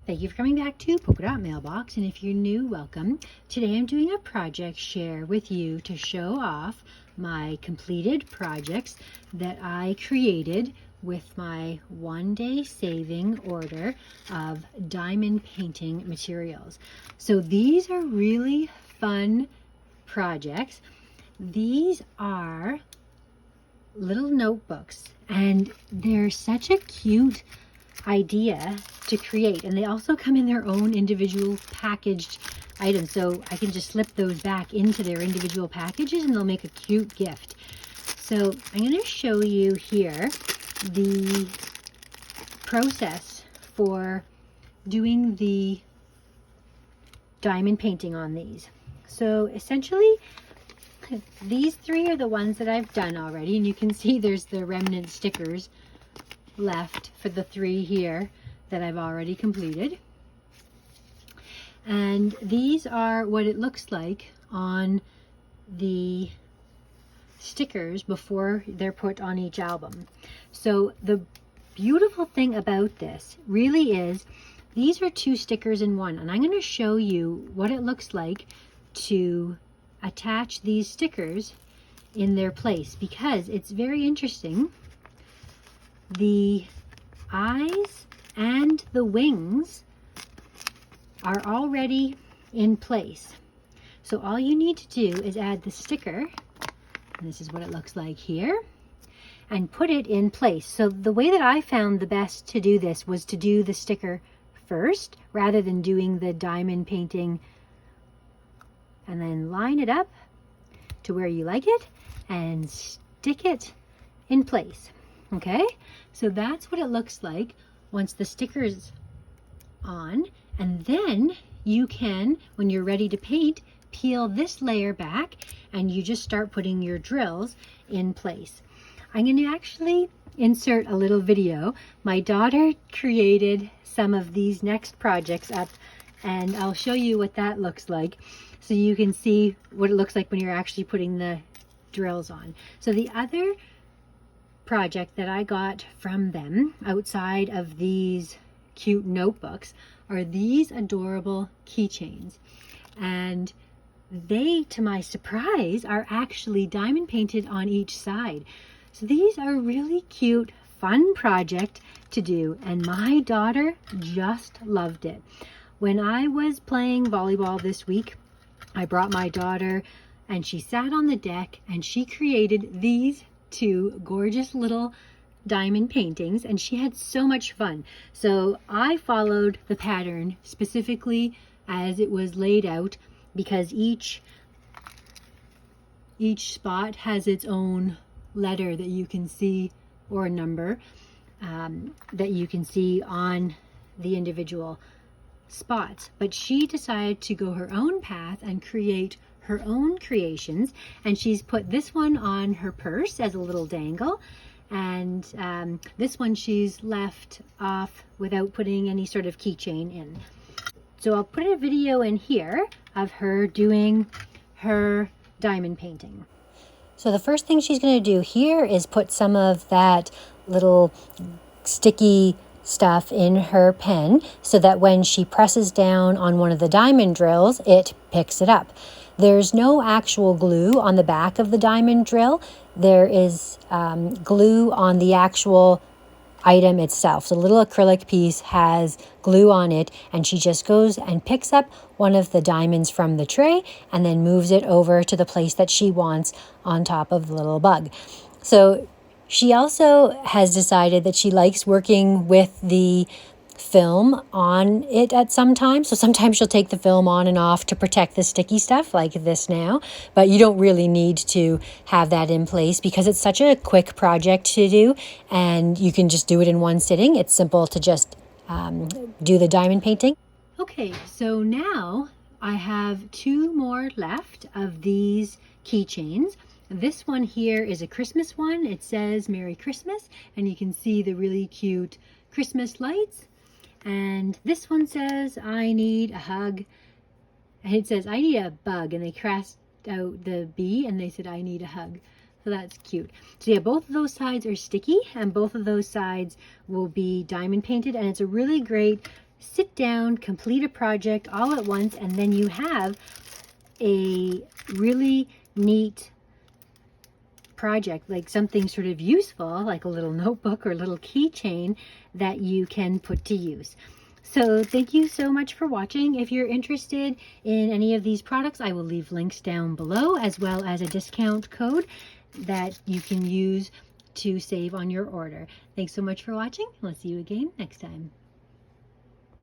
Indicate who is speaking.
Speaker 1: Thank you for coming back to Polka Dot Mailbox, and if you're new, welcome. Today I'm doing a project share with you to show off my completed projects that I created with my one-day saving order of diamond painting materials. So these are really fun projects. These are little notebooks, and they're such a cute idea to create, and they also come in their own individual packaged items, so I can just slip those back into their individual packages and they'll make a cute gift. So I'm going to show you here the process for doing the diamond painting on these. So essentially these three are the ones that I've done already, and you can see there's the remnant stickers left for the three here that I've already completed. And these are what it looks like on the stickers before they're put on each album. So the beautiful thing about this really is these are two stickers in one, and I'm going to show you what it looks like to attach these stickers in their place, because it's very interesting. The eyes and the wings are already in place. So all you need to do is add the sticker, and this is what it looks like here, and put it in place. So the way that I found the best to do this was to do the sticker first rather than doing the diamond painting, and then line it up to where you like it and stick it in place. Okay, so that's what it looks like once the sticker's on, and then you can, when you're ready to paint, peel this layer back and you just start putting your drills in place. I'm going to actually insert a little video. My daughter created some of these next projects up, and I'll show you what that looks like so you can see what it looks like when you're actually putting the drills on. So the other project that I got from them outside of these cute notebooks are these adorable keychains, and they, to my surprise, are actually diamond painted on each side. So these are really cute, fun project to do, and my daughter just loved it. When I was playing volleyball this week, I brought my daughter and she sat on the deck and she created these two gorgeous little diamond paintings, and she had so much fun. So I followed the pattern specifically as it was laid out, because each spot has its own letter that you can see, or a number that you can see on the individual spots. But she decided to go her own path and create her own creations, and she's put this one on her purse as a little dangle, and this one she's left off without putting any sort of keychain in. So I'll put a video in here of her doing her diamond painting. So the first thing she's going to do here is put some of that little sticky stuff in her pen so that when she presses down on one of the diamond drills, it picks it up. There's no actual glue on the back of the diamond drill. There is glue on the actual item itself. So the little acrylic piece has glue on it, and she just goes and picks up one of the diamonds from the tray and then moves it over to the place that she wants on top of the little bug. So she also has decided that she likes working with the film on it at some time. So sometimes she'll take the film on and off to protect the sticky stuff like this now, but you don't really need to have that in place because it's such a quick project to do and you can just do it in one sitting. It's simple to just do the diamond painting. Okay, so now I have two more left of these keychains. This one here is a Christmas one. It says Merry Christmas, and you can see the really cute Christmas lights. And this one says I need a hug, and it says I need a bug, and they crossed out the B and they said I need a hug. So that's cute. So yeah, both of those sides are sticky and both of those sides will be diamond painted, and it's a really great sit down, complete a project all at once, and then you have a really neat project, like something sort of useful, like a little notebook or a little keychain that you can put to use. So thank you so much for watching. If you're interested in any of these products, I will leave links down below, as well as a discount code that you can use to save on your order. Thanks so much for watching. We'll see you again next time.